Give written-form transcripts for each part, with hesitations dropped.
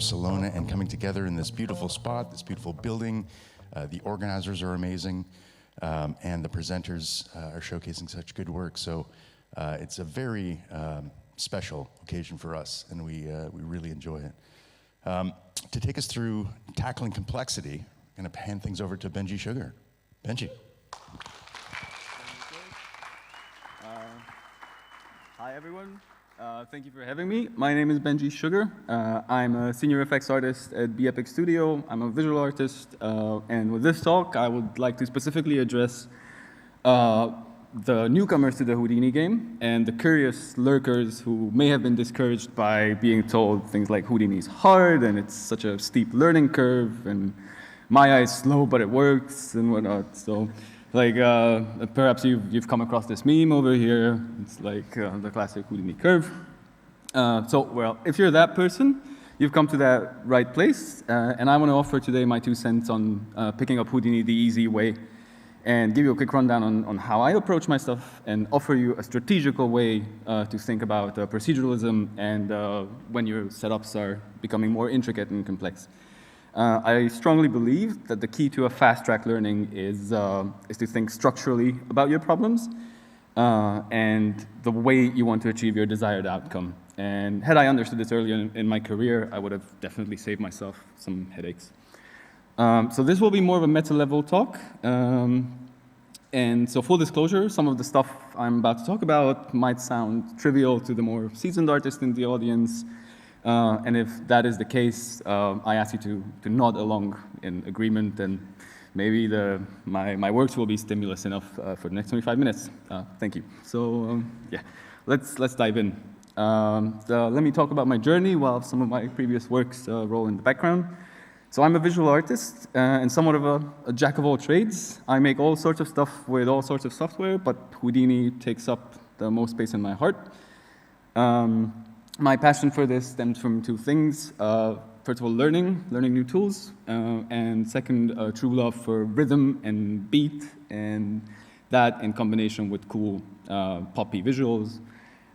Barcelona and coming together in this beautiful spot, this beautiful building. The organizers are amazing, and the presenters are showcasing such good work. So it's a very special occasion for us, and we really enjoy it. To take us through tackling complexity, I'm going to hand things over to Benji Sugar. Benji. Hi, everyone. Thank you for having me. My name is Benji Sugar. I'm a senior effects artist at bEpic Studio. I'm a visual artist, and with this talk, I would like to specifically address the newcomers to the Houdini game and the curious lurkers who may have been discouraged by being told things like Houdini's hard and it's such a steep learning curve and Maya is slow but it works and whatnot. So, like, perhaps you've come across this meme over here. It's like the classic Houdini curve. Well, if you're that person, you've come to that right place. And I want to offer today my 2 cents on picking up Houdini the easy way and give you a quick rundown on how I approach my stuff and offer you a strategical way to think about proceduralism and when your setups are becoming more intricate and complex. I strongly believe that the key to a fast-track learning is to think structurally about your problems and the way you want to achieve your desired outcome. And had I understood this earlier in my career, I would have definitely saved myself some headaches. So this will be more of a meta-level talk. And so full disclosure, some of the stuff I'm about to talk about might sound trivial to the more seasoned artists in the audience. And if that is the case, I ask you to nod along in agreement, and maybe my works will be stimulus enough for the next 25 minutes. Thank you. So yeah, let's dive in. Let me talk about my journey while some of my previous works roll in the background. So I'm a visual artist and somewhat of a jack of all trades. I make all sorts of stuff with all sorts of software, but Houdini takes up the most space in my heart. My passion for this stems from 2 things. First of all, learning new tools, and second, true love for rhythm and beat, and that in combination with cool poppy visuals.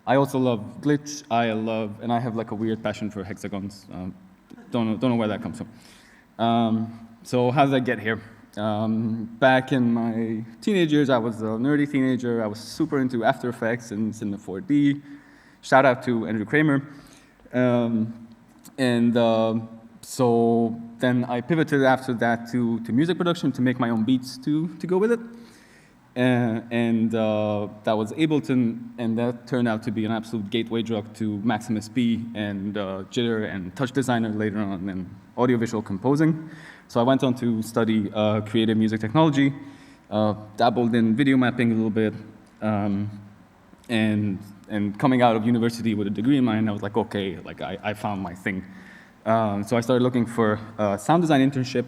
I also love glitch. And I have like a weird passion for hexagons. Don't know where that comes from. So how did I get here? Back in my teenage years, I was a nerdy teenager. I was super into After Effects and Cinema 4D. Shout out to Andrew Kramer. So then I pivoted after that to music production to make my own beats to go with it. That was Ableton, and that turned out to be an absolute gateway drug to Maximus P and Jitter and Touch Designer later on, and audiovisual composing. So I went on to study creative music technology, dabbled in video mapping a little bit, and coming out of university with a degree in mind, I was like, okay, like I found my thing. So I started looking for a sound design internship,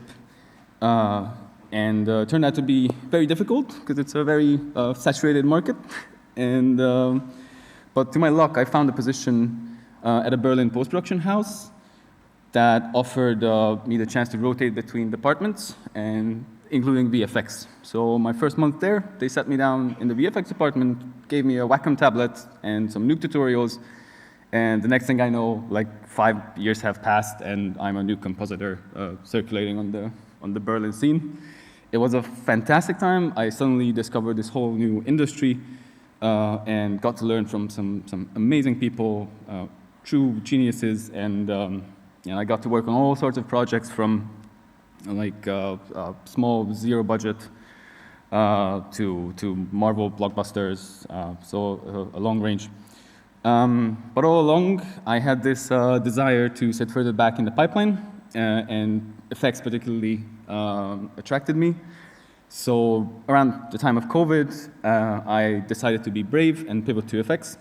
and turned out to be very difficult because it's a very saturated market. But to my luck, I found a position at a Berlin post-production house that offered me the chance to rotate between departments, and including VFX. So my first month there, they sat me down in the VFX department, gave me a Wacom tablet and some Nuke tutorials, and the next thing I know, like 5 years have passed, and I'm a new compositor circulating on the Berlin scene. It was a fantastic time. I suddenly discovered this whole new industry and got to learn from some amazing people, true geniuses, and I got to work on all sorts of projects from like small zero budget to Marvel blockbusters, so a long range. But all along, I had this desire to sit further back in the pipeline, and effects particularly attracted me. So around the time of COVID, I decided to be brave and pivot to effects.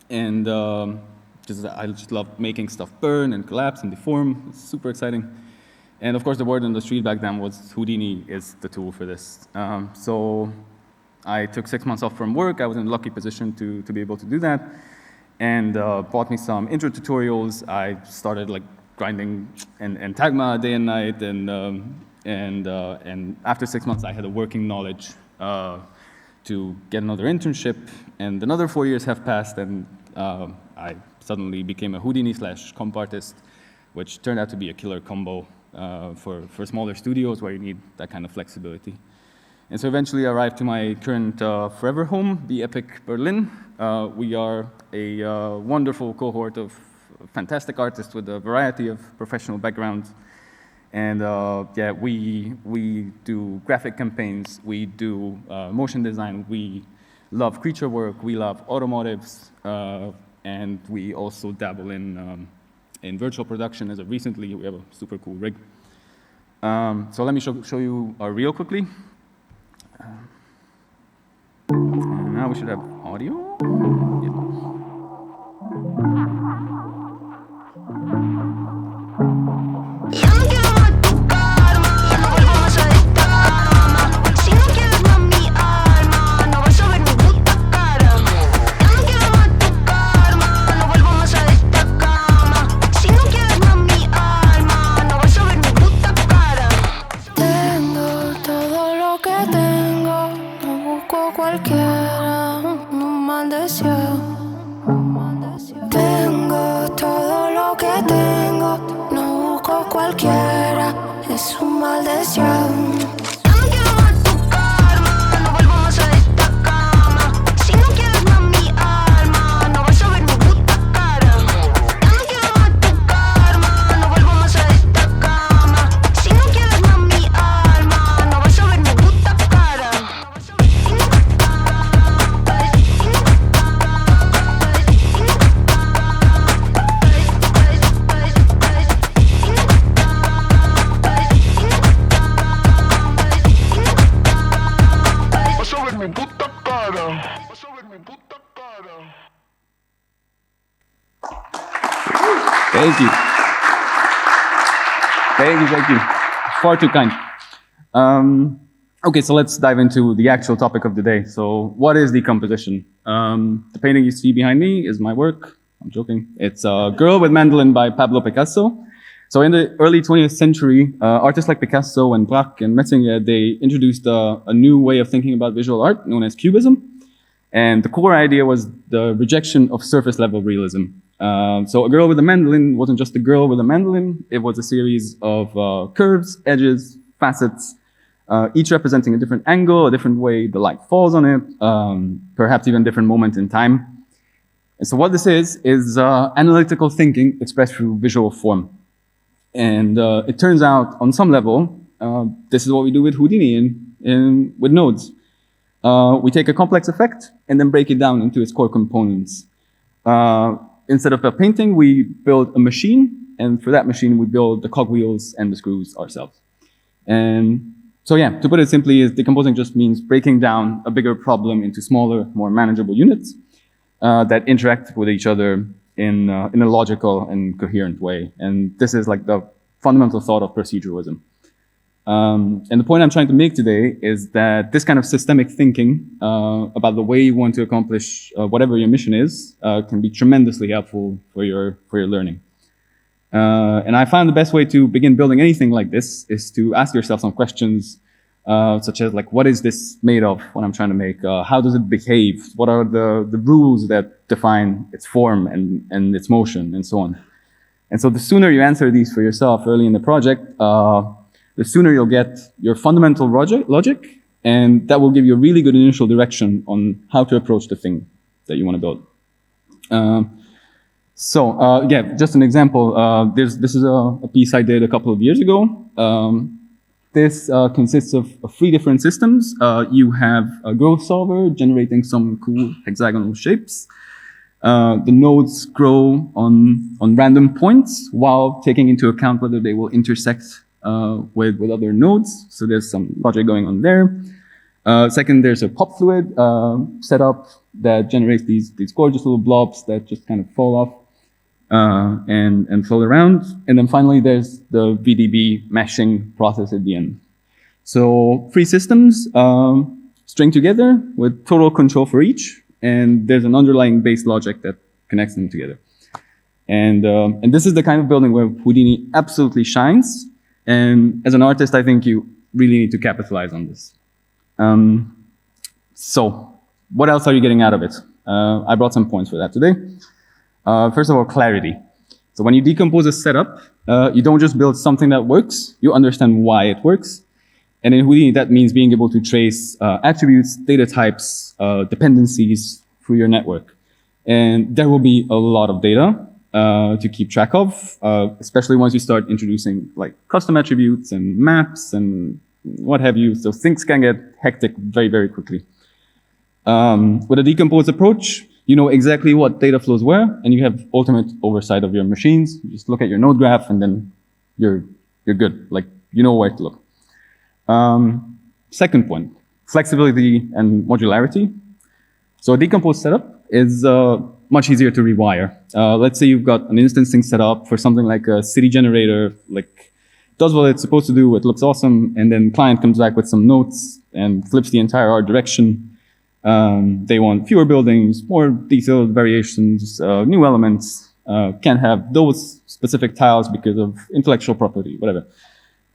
And I just love making stuff burn and collapse and deform. It's super exciting. And of course, the word on the street back then was Houdini is the tool for this. So I took 6 months off from work. I was in a lucky position to be able to do that, and bought me some intro tutorials. I started like grinding and Tagma day and night, and after 6 months, I had a working knowledge to get another internship, and another 4 years have passed, and I suddenly became a Houdini / comp artist which turned out to be a killer combo for smaller studios where you need that kind of flexibility. And so eventually I arrived to my current forever home, bEpic Berlin. We are a wonderful cohort of fantastic artists with a variety of professional backgrounds. And yeah, we do graphic campaigns, we do motion design, we love creature work, we love automotives, and we also dabble in virtual production. As of recently, we have a super cool rig. So let me show you our reel quickly. And now we should have audio. Yep. Tengo todo lo que tengo, no busco cualquiera, es un mal deseado. Ya no quiero más tu karma, no vuelvo más a esta cama. Si no quieres más mi alma, no vas a ver mi puta cara. Ya no quiero más tu karma, no vuelvo más a esta cama. Si no quieres más mi alma, no vas a ver mi puta cara. Thank you. Thank you. Far too kind. Okay, so let's dive into the actual topic of the day. So what is decomposition? The painting you see behind me is my work. I'm joking. It's a Girl with Mandolin by Pablo Picasso. So in the early 20th century, artists like Picasso and Braque and Metzinger, they introduced a new way of thinking about visual art known as cubism. And the core idea was the rejection of surface level realism. So a girl with a mandolin wasn't just a girl with a mandolin, it was a series of curves, edges, facets, each representing a different angle, a different way the light falls on it, perhaps even a different moment in time. And so what this is analytical thinking expressed through visual form. And it turns out, on some level, this is what we do with Houdini with nodes. We take a complex effect and then break it down into its core components. Instead of a painting, we build a machine, and for that machine, we build the cogwheels and the screws ourselves. And so yeah, to put it simply, decomposing just means breaking down a bigger problem into smaller, more manageable units that interact with each other in a logical and coherent way. And this is like the fundamental thought of proceduralism. And the point I'm trying to make today is that this kind of systemic thinking about the way you want to accomplish whatever your mission is can be tremendously helpful for your learning. And I found the best way to begin building anything like this is to ask yourself some questions such as like, what is this made of, what I'm trying to make? How does it behave? What are the rules that define its form and its motion and so on? And so the sooner you answer these for yourself early in the project, the sooner you'll get your fundamental logic, and that will give you a really good initial direction on how to approach the thing that you want to build. Yeah, just an example. This is a piece I did a couple of years ago. This consists of 3 different systems. You have a growth solver generating some cool hexagonal shapes. The nodes grow on random points while taking into account whether they will intersect with other nodes. So there's some logic going on there. Second, there's a pop fluid setup that generates these gorgeous little blobs that just kind of fall off and float around. And then finally, there's the VDB meshing process at the end. So 3 systems string together with total control for each, and there's an underlying base logic that connects them together. And this is the kind of building where Houdini absolutely shines. And as an artist, I think you really need to capitalize on this. So what else are you getting out of it? I brought some points for that today. First of all, clarity. So when you decompose a setup, You don't just build something that works, you understand why it works. And in Houdini, that means being able to trace attributes, data types, dependencies through your network. And there will be a lot of data to keep track of, especially once you start introducing like custom attributes and maps and what have you. So things can get hectic very, very quickly. With a decomposed approach, you know exactly what data flows where, and you have ultimate oversight of your machines. You just look at your node graph, and then you're good. Like, you know where to look. Second point, flexibility and modularity. So a decomposed setup is much easier to rewire. Let's say you've got an instancing set up for something like a city generator, like does what it's supposed to do, it looks awesome, and then client comes back with some notes and flips the entire art direction. They want fewer buildings, more detailed variations, new elements, can't have those specific tiles because of intellectual property, whatever.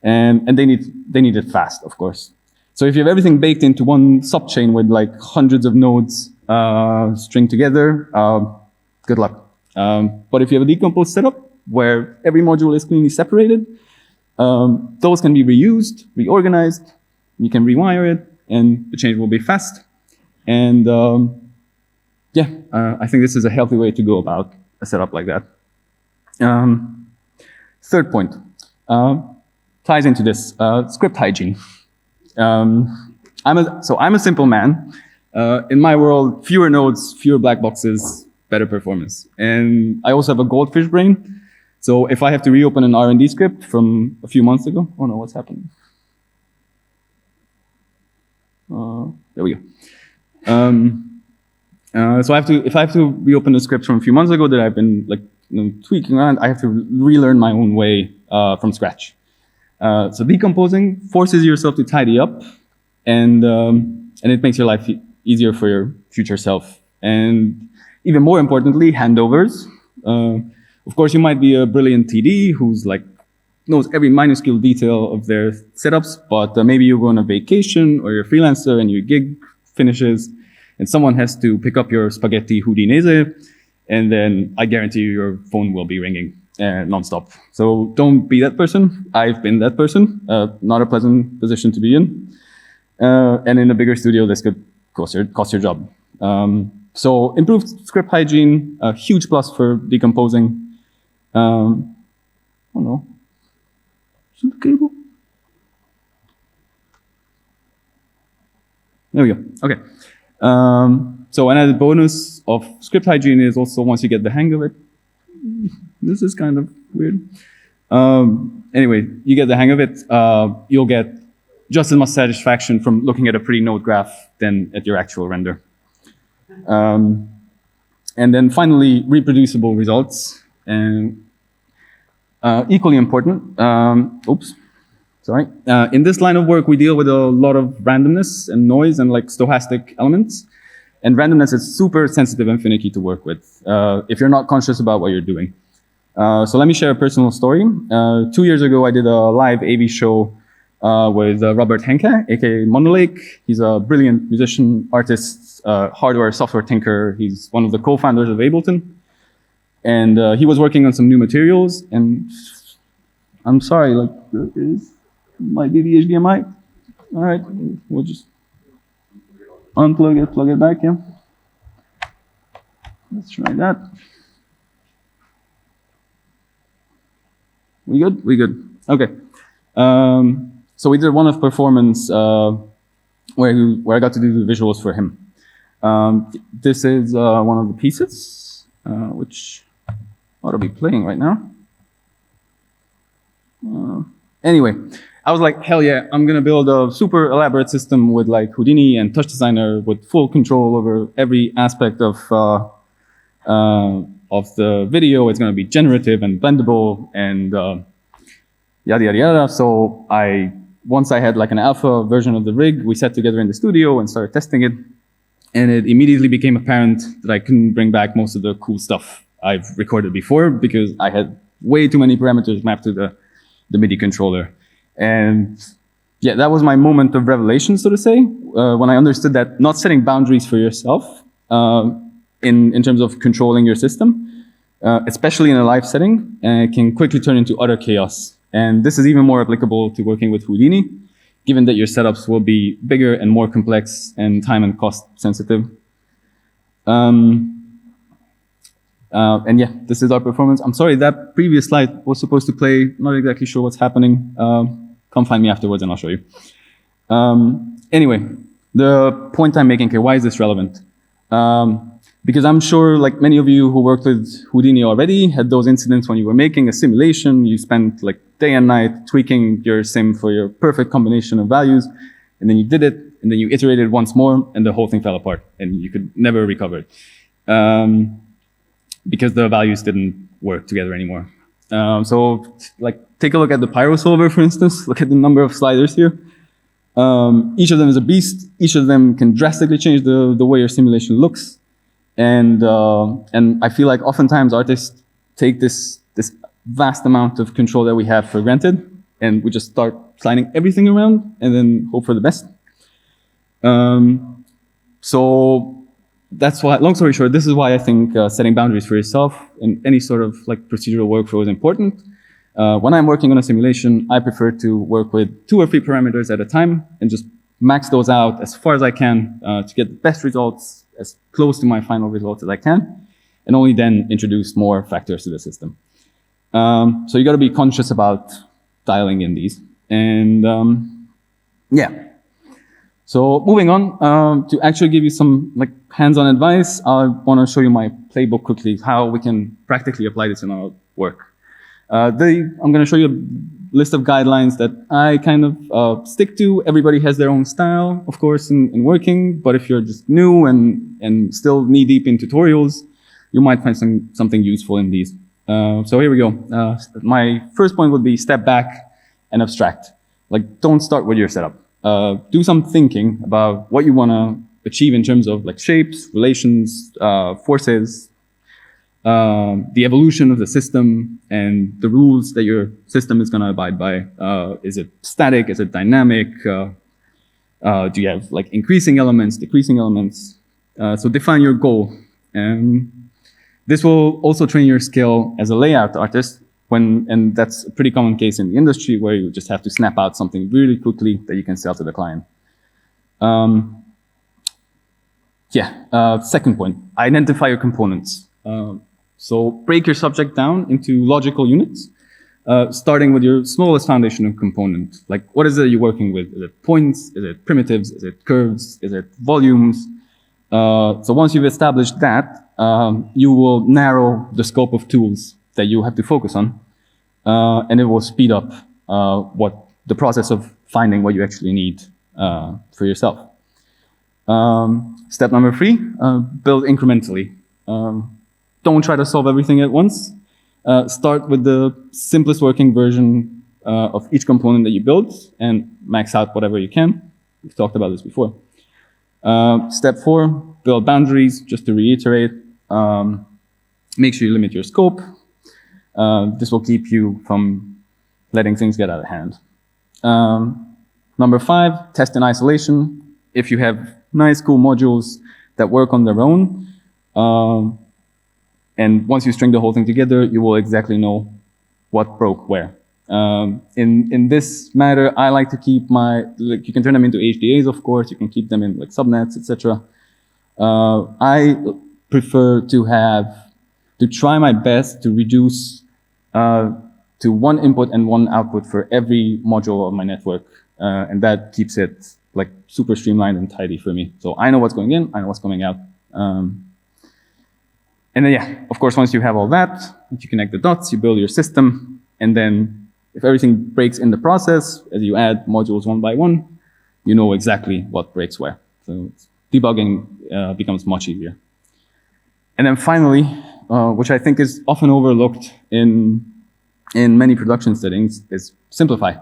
And they need it fast, of course. So if you have everything baked into one subchain with like hundreds of nodes string together, good luck. But if you have a decomposed setup where every module is cleanly separated, those can be reused, reorganized, you can rewire it, and the change will be fast. And I think this is a healthy way to go about a setup like that. Third point ties into this, script hygiene. I'm a simple man. In my world, fewer nodes, fewer black boxes, better performance. And I also have a goldfish brain. So if I have to reopen an R&D script from a few months ago, oh no, what's happening? There we go. So if I have to reopen a script from a few months ago that I've been like tweaking around, I have to relearn my own way from scratch. So decomposing forces yourself to tidy up, and it makes your life easier for your future self. And even more importantly, handovers. Of course, you might be a brilliant TD who's like knows every minuscule detail of their setups, but maybe you go on a vacation or you're a freelancer and your gig finishes, and someone has to pick up your spaghetti Houdinese, and then I guarantee you your phone will be ringing nonstop. So don't be that person. I've been that person. Not a pleasant position to be in. And in a bigger studio, this could cost your job. So improved script hygiene, a huge plus for decomposing. Oh no. Is it the cable? There we go. Okay. So an added bonus of script hygiene is also once you get the hang of it. This is kind of weird. Anyway, you get the hang of it, you'll get just as much satisfaction from looking at a pretty node graph than at your actual render. And then finally, reproducible results. And equally important, in this line of work, we deal with a lot of randomness and noise and like stochastic elements. And randomness is super sensitive and finicky to work with if you're not conscious about what you're doing. So let me share a personal story. 2 years ago, I did a live AV show with Robert Henke, aka Modularly. He's a brilliant musician, artist, hardware, software tinker. He's one of the co-founders of Ableton. And he was working on some new materials. And I'm sorry, like, there is might be the HDMI. All right, we'll just unplug it, plug it back in. Let's try that. We good? We good. Okay. So we did one of performance where I got to do the visuals for him. This is one of the pieces, which ought to be playing right now. Anyway, I was like, hell yeah, I'm gonna build a super elaborate system with like Houdini and Touch Designer with full control over every aspect of the video. It's gonna be generative and blendable and yada, yada, yada. So once I had like an alpha version of the rig, we sat together in the studio and started testing it. And it immediately became apparent that I couldn't bring back most of the cool stuff I've recorded before because I had way too many parameters mapped to the MIDI controller. And yeah, that was my moment of revelation, so to say, when I understood that not setting boundaries for yourself in terms of controlling your system especially in a live setting, can quickly turn into utter chaos. And this is even more applicable to working with Houdini, given that your setups will be bigger and more complex and time and cost sensitive. And yeah, this is our performance. I'm sorry, that previous slide was supposed to play. Not exactly sure what's happening. Come find me afterwards and I'll show you. Anyway, the point I'm making here, why is this relevant? Because I'm sure, like many of you who worked with Houdini already, had those incidents when you were making a simulation, you spent like day and night tweaking your sim for your perfect combination of values, and then you did it, and then you iterated once more, and the whole thing fell apart, and you could never recover it. Because the values didn't work together anymore. So like, take a look at the Pyro solver, for instance. Look at the number of sliders here. Each of them is a beast. Each of them can drastically change the way your simulation looks. And I feel like oftentimes artists take this vast amount of control that we have for granted, and we just start sliding everything around and then hope for the best. So that's why, long story short, this is why I think setting boundaries for yourself in any sort of like procedural workflow is important. When I'm working on a simulation, I prefer to work with 2 or 3 parameters at a time and just max those out as far as I can to get the best results, as close to my final results as I can, and only then introduce more factors to the system. So you got to be conscious about dialing in these. And yeah. So moving on, to actually give you some like hands-on advice, I want to show you my playbook quickly, how we can practically apply this in our work. I'm going to show you a list of guidelines that I kind of stick to. Everybody has their own style, of course, in working, but if you're just new and still knee-deep in tutorials, you might find something useful in these. So here we go. My first point would be step back and abstract. Like, don't start with your setup. Do some thinking about what you want to achieve in terms of like shapes, relations, forces, the evolution of the system, and the rules that your system is going to abide by. Is it static? Is it dynamic? Do you have like increasing elements, decreasing elements? So define your goal. And this will also train your skill as a layout artist, and that's a pretty common case in the industry where you just have to snap out something really quickly that you can sell to the client. Second point, identify your components. So break your subject down into logical units, starting with your smallest foundational component. Like, what is it you're working with? Is it points? Is it primitives? Is it curves? Is it volumes? So once you've established that, you will narrow the scope of tools that you have to focus on, and it will speed up the process of finding what you actually need for yourself. Step number 3, build incrementally. Don't try to solve everything at once. Start with the simplest working version of each component that you build and max out whatever you can. We've talked about this before. Step 4, build boundaries, just to reiterate. Make sure you limit your scope. This will keep you from letting things get out of hand. Number 5, test in isolation. If you have nice, cool modules that work on their own, and once you string the whole thing together, you will exactly know what broke where. In this matter, I like to keep you can turn them into HDAs, of course, you can keep them in like subnets, etc. I prefer to try my best to reduce to 1 input and 1 output for every module of my network. And that keeps it like super streamlined and tidy for me. So I know what's going in, I know what's coming out. And then, yeah, of course, once you have all that, you connect the dots, you build your system, and then if everything breaks in the process, as you add modules 1 by 1, you know exactly what breaks where. So debugging becomes much easier. And then finally, which I think is often overlooked in many production settings, is simplify.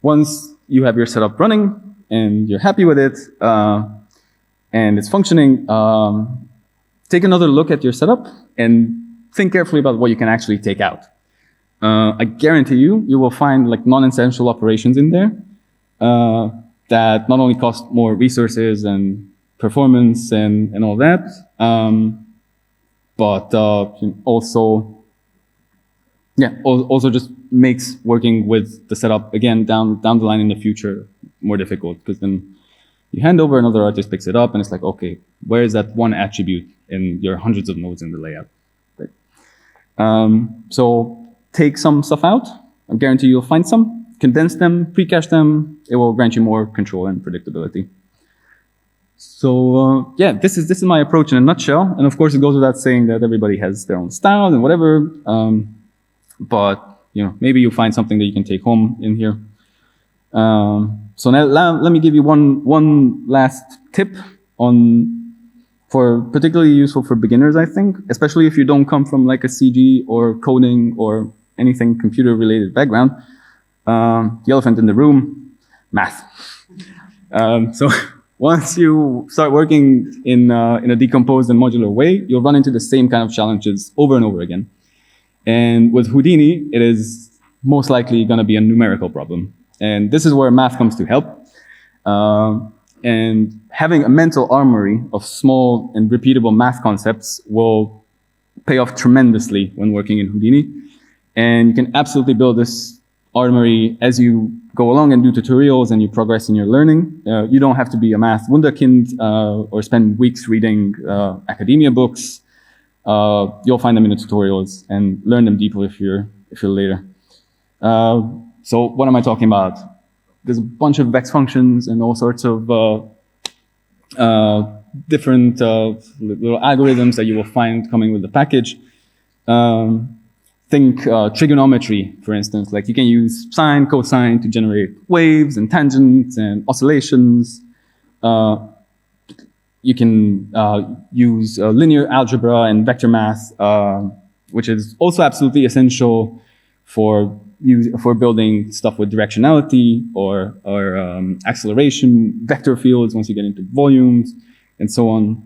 Once you have your setup running and you're happy with it and it's functioning, take another look at your setup and think carefully about what you can actually take out. I guarantee you will find like non-essential operations in there that not only cost more resources and performance and all that, but also just makes working with the setup again down the line in the future more difficult, because then you hand over, another artist picks it up, and it's like, okay, where is that one attribute in your hundreds of nodes in the layout? Right. So take some stuff out. I guarantee you'll find some. Condense them, pre-cache them. It will grant you more control and predictability. So yeah, this is my approach in a nutshell. And of course, it goes without saying that everybody has their own style and whatever. But maybe you'll find something that you can take home in here. So now let me give you one last tip for particularly useful for beginners, I think, especially if you don't come from like a CG or coding or anything computer related background. The elephant in the room, math. So once you start working in a decomposed and modular way, you'll run into the same kind of challenges over and over again. And with Houdini, it is most likely going to be a numerical problem. And this is where math comes to help. And having a mental armory of small and repeatable math concepts will pay off tremendously when working in Houdini. And you can absolutely build this armory as you go along and do tutorials and you progress in your learning. You don't have to be a math wunderkind or spend weeks reading academia books. You'll find them in the tutorials and learn them deeply if you're later. So what am I talking about? There's a bunch of vex functions and all sorts of different little algorithms that you will find coming with the package. Think trigonometry, for instance. Like you can use sine, cosine to generate waves and tangents and oscillations. You can use linear algebra and vector math, which is also absolutely essential for building stuff with directionality or acceleration, vector fields once you get into volumes, and so on.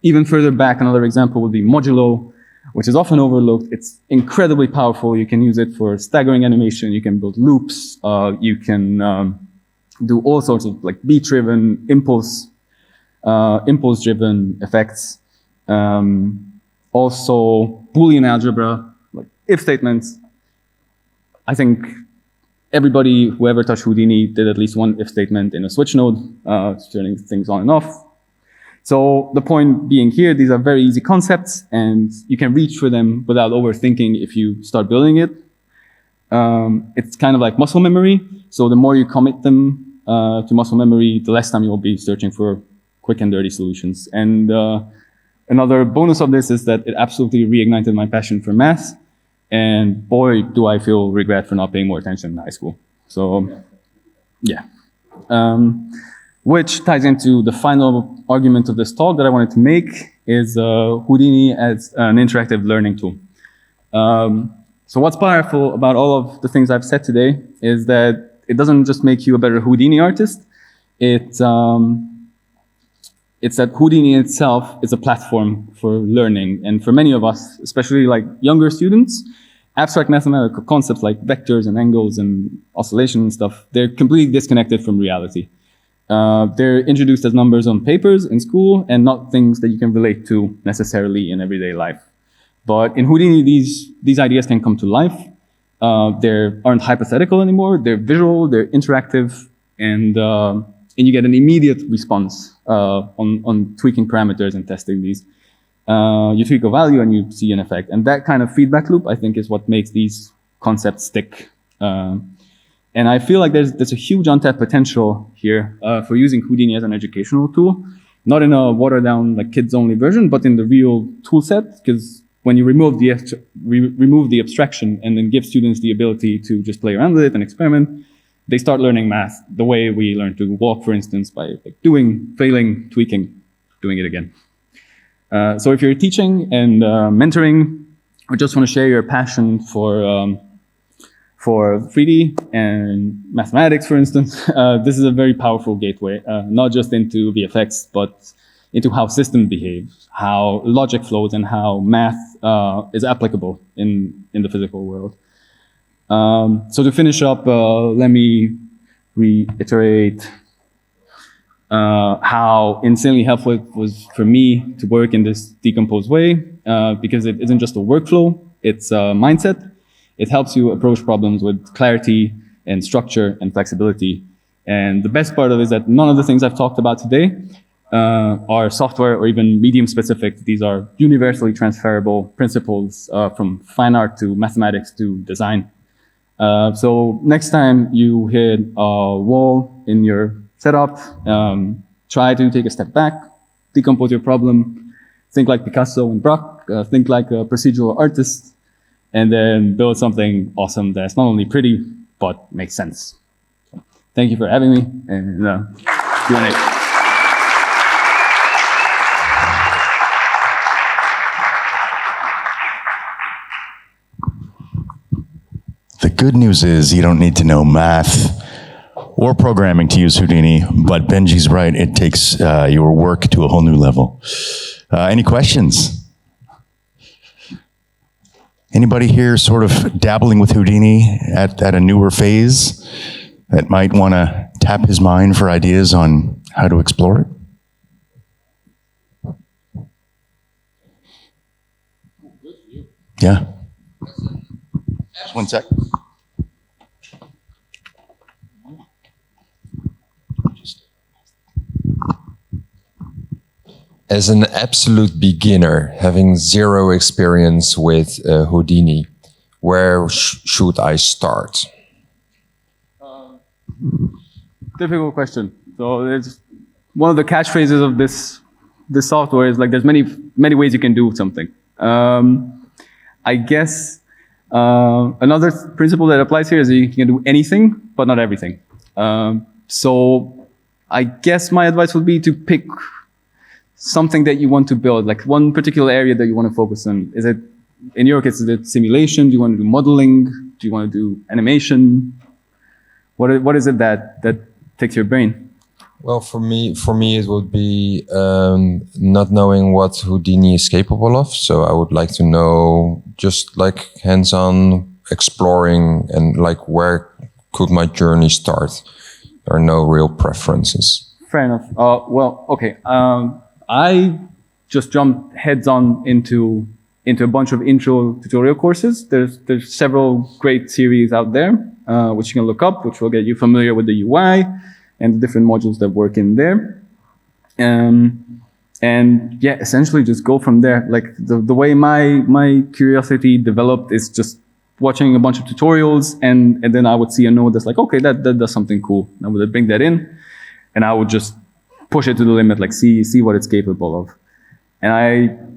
Even further back, another example would be modulo, which is often overlooked. It's incredibly powerful. You can use it for staggering animation. You can build loops. You can do all sorts of like beat-driven, impulse-driven effects. Also, Boolean algebra, like if statements. I think everybody who ever touched Houdini did at least one if statement in a switch node, turning things on and off. So the point being here, these are very easy concepts, and you can reach for them without overthinking if you start building it. It's kind of like muscle memory. So the more you commit them to muscle memory, the less time you'll be searching for quick and dirty solutions. And another bonus of this is that it absolutely reignited my passion for math. And boy, do I feel regret for not paying more attention in high school. So, yeah. Which ties into the final argument of this talk that I wanted to make is Houdini as an interactive learning tool. So what's powerful about all of the things I've said today is that it doesn't just make you a better Houdini artist. It's that Houdini itself is a platform for learning. And for many of us, especially like younger students, abstract mathematical concepts like vectors and angles and oscillation and stuff, they're completely disconnected from reality. They're introduced as numbers on papers in school and not things that you can relate to necessarily in everyday life. But in Houdini, these ideas can come to life. They aren't hypothetical anymore. They're visual, they're interactive, and you get an immediate response on tweaking parameters and testing these. You tweak a value and you see an effect. And that kind of feedback loop, I think, is what makes these concepts stick. And I feel like there's a huge untapped potential here for using Houdini as an educational tool, not in a watered down like kids-only version, but in the real tool set. Because when you remove the abstraction and then give students the ability to just play around with it and experiment, they start learning math the way we learn to walk, for instance, by like doing, failing, tweaking, doing it again. So if you're teaching and mentoring, or just want to share your passion for 3D and mathematics, for instance, this is a very powerful gateway, not just into VFX, but into how systems behave, how logic flows, and how math is applicable in the physical world. So to finish up, let me reiterate how insanely helpful it was for me to work in this decomposed way, because it isn't just a workflow, it's a mindset. It helps you approach problems with clarity and structure and flexibility. And the best part of it is that none of the things I've talked about today are software or even medium specific. These are universally transferable principles from fine art to mathematics to design. So next time you hit a wall in your setup, try to take a step back, decompose your problem, think like Picasso and Braque, think like a procedural artist, and then build something awesome that's not only pretty, but makes sense. So, thank you for having me, and Q&A. The good news is you don't need to know math or programming to use Houdini, but Benji's right, it takes your work to a whole new level. Any questions? Anybody here sort of dabbling with Houdini at a newer phase that might want to tap his mind for ideas on how to explore it? Yeah. Just 1 sec. As an absolute beginner, having zero experience with Houdini, where should I start? Difficult question. So it's one of the catchphrases of this software is like there's many ways you can do something. I guess another principle that applies here is that you can do anything, but not everything. So I guess my advice would be to pick something that you want to build, like one particular area that you want to focus on. Is it, in your case, is it simulation? Do you want to do modeling? Do you want to do animation? What is it that takes your brain? Well, for me, it would be not knowing what Houdini is capable of. So I would like to know, just like hands-on exploring, and like where could my journey start? There are no real preferences. Fair enough. Well, okay. I just jumped heads on into a bunch of intro tutorial courses. There's several great series out there, which you can look up, which will get you familiar with the UI and the different modules that work in there. And yeah, essentially just go from there. Like the way my curiosity developed is just watching a bunch of tutorials, and then I would see a node that's like, okay, that does something cool. I would bring that in, and I would just push it to the limit, like see what it's capable of. And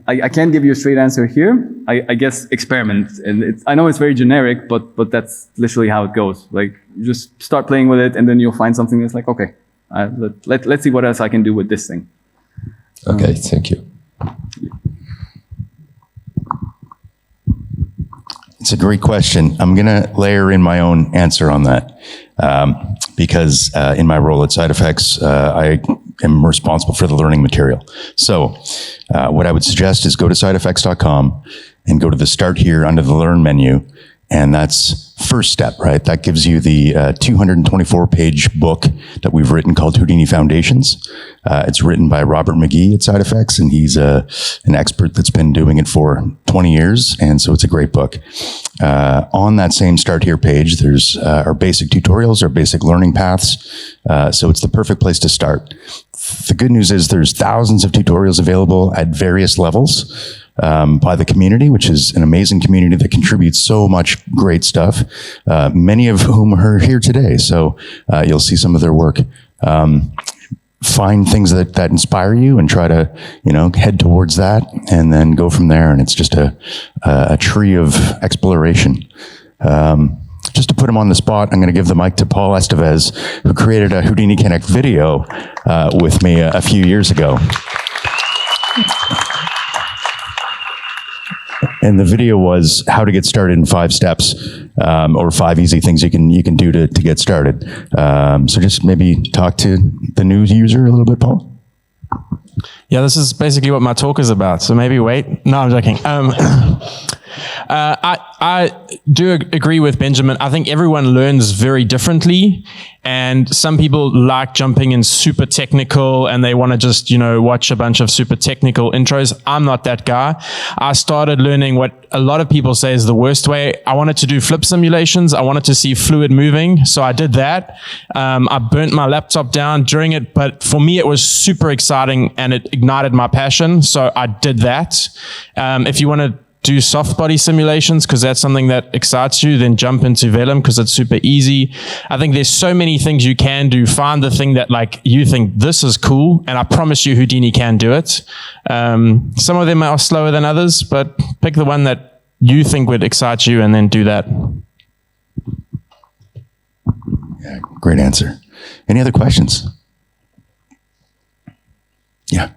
I can't give you a straight answer here. I guess experiment, and I know it's very generic, but that's literally how it goes. Like you just start playing with it, and then you'll find something that's like, okay, let's see what else I can do with this thing. Okay, thank you. It's a great question. I'm going to layer in my own answer on that because in my role at Side Effects, I am responsible for the learning material. So what I would suggest is go to sideeffects.com and go to the Start Here under the Learn menu. And that's first step, right? That gives you the 224-page book that we've written called Houdini Foundations. It's written by Robert McGee at Side Effects, and he's an expert that's been doing it for 20 years, and so it's a great book. On that same Start Here page, there's our basic tutorials, our basic learning paths, so it's the perfect place to start. The good news is there's thousands of tutorials available at various levels. By the community, which is an amazing community that contributes so much great stuff, many of whom are here today. So you'll see some of their work. Find things that inspire you and try to, head towards that and then go from there. And it's just a tree of exploration. Just to put him on the spot, I'm going to give the mic to Paul Estevez, who created a Houdini Connect video with me a few years ago. And the video was how to get started in 5 steps, or 5 easy things you can do to get started. So just maybe talk to the new user a little bit, Paul. Yeah, this is basically what my talk is about. So maybe wait. No, I'm joking. I do agree with Benjamin. I think everyone learns very differently, and some people like jumping in super technical and they want to just, watch a bunch of super technical intros. I'm not that guy. I started learning what a lot of people say is the worst way. I wanted to do flip simulations. I wanted to see fluid moving. So I did that. I burnt my laptop down during it, but for me, it was super exciting and it ignited my passion. So I did that. If you want to do soft body simulations because that's something that excites you, then jump into Vellum because it's super easy. I think there's so many things you can do. Find the thing that you think this is cool, and I promise you Houdini can do it. Some of them are slower than others, but pick the one that you think would excite you and then do that. Yeah, great answer. Any other questions? Yeah.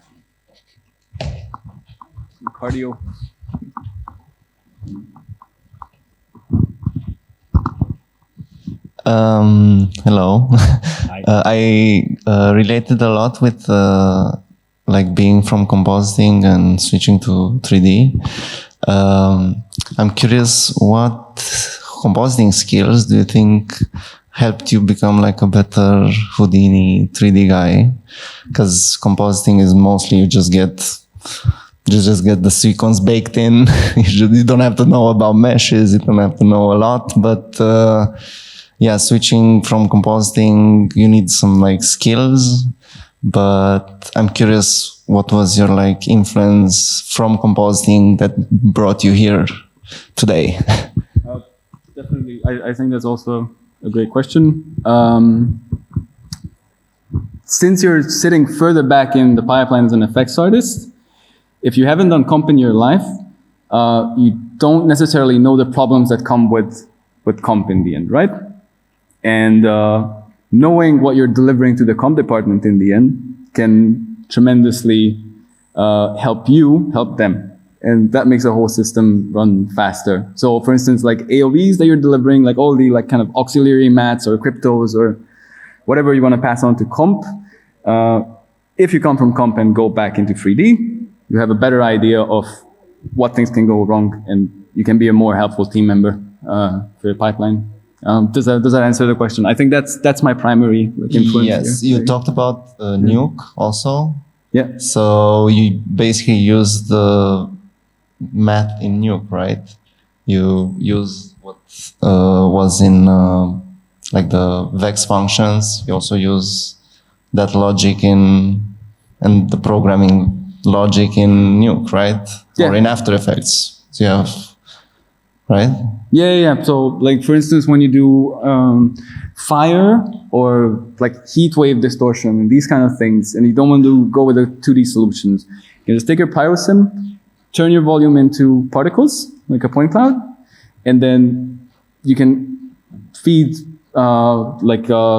Cardio. Hello. I related a lot with being from compositing and switching to 3D. I'm curious, what compositing skills do you think helped you become a better Houdini 3D guy? Because compositing is mostly you just get the sequence baked in. You don't have to know about meshes. You don't have to know a lot, but switching from compositing, you need some skills, but I'm curious, what was your influence from compositing that brought you here today? Definitely. I think that's also a great question. Since you're sitting further back in the pipeline as an effects artist, if you haven't done comp in your life, you don't necessarily know the problems that come with comp in the end, right? And knowing what you're delivering to the comp department in the end can tremendously help you help them. And that makes the whole system run faster. So for instance, AOVs that you're delivering, all the kind of auxiliary mats or cryptos or whatever you want to pass on to comp, if you come from comp and go back into 3D, you have a better idea of what things can go wrong, and you can be a more helpful team member for your pipeline. Does that answer the question? I think that's my primary influence. Yes, here. You talked about Nuke also. Yeah. So you basically use the math in Nuke, right? You use what was in the Vex functions. You also use that logic and the programming logic in Nuke, right? Yeah. Or in After Effects. So you have, right? Yeah. So, for instance, when you do fire or heat wave distortion and these kind of things, and you don't want to go with the 2D solutions, you can just take your pyrosim, turn your volume into particles, like a point cloud, and then you can feed velocities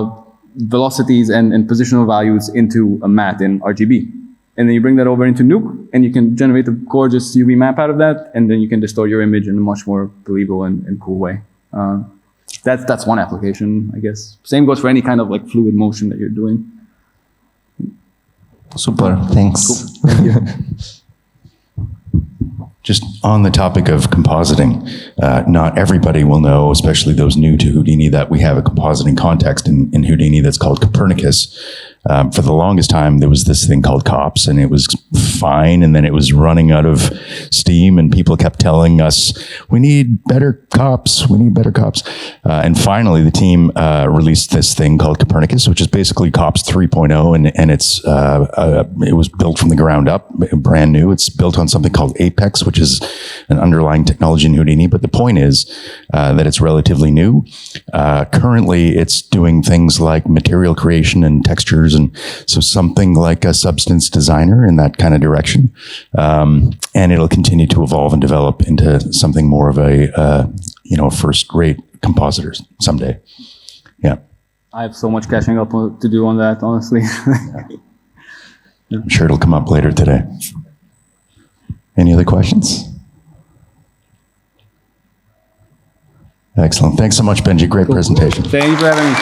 and positional values into a mat in RGB. And then you bring that over into Nuke, and you can generate a gorgeous UV map out of that, and then you can distort your image in a much more believable and cool way. That's one application, I guess. Same goes for any kind of fluid motion that you're doing. Super, thanks. Cool. Thank you. Just on the topic of compositing, not everybody will know, especially those new to Houdini, that we have a compositing context in Houdini that's called Copernicus. For the longest time, there was this thing called COPS, and it was fine, and then it was running out of steam, and people kept telling us, we need better COPS, and finally, the team released this thing called Copernicus, which is basically COPS 3.0, and it was built from the ground up, brand new. It's built on something called Apex, which is an underlying technology in Houdini, but the point is that it's relatively new. Currently, it's doing things like material creation and textures, and so something like a substance designer in that kind of direction. And it'll continue to evolve and develop into something more of a first-rate compositor someday. Yeah. I have so much catching up to do on that, honestly. I'm sure it'll come up later today. Any other questions? Excellent. Thanks so much, Benji. Great presentation. Thank you for having me.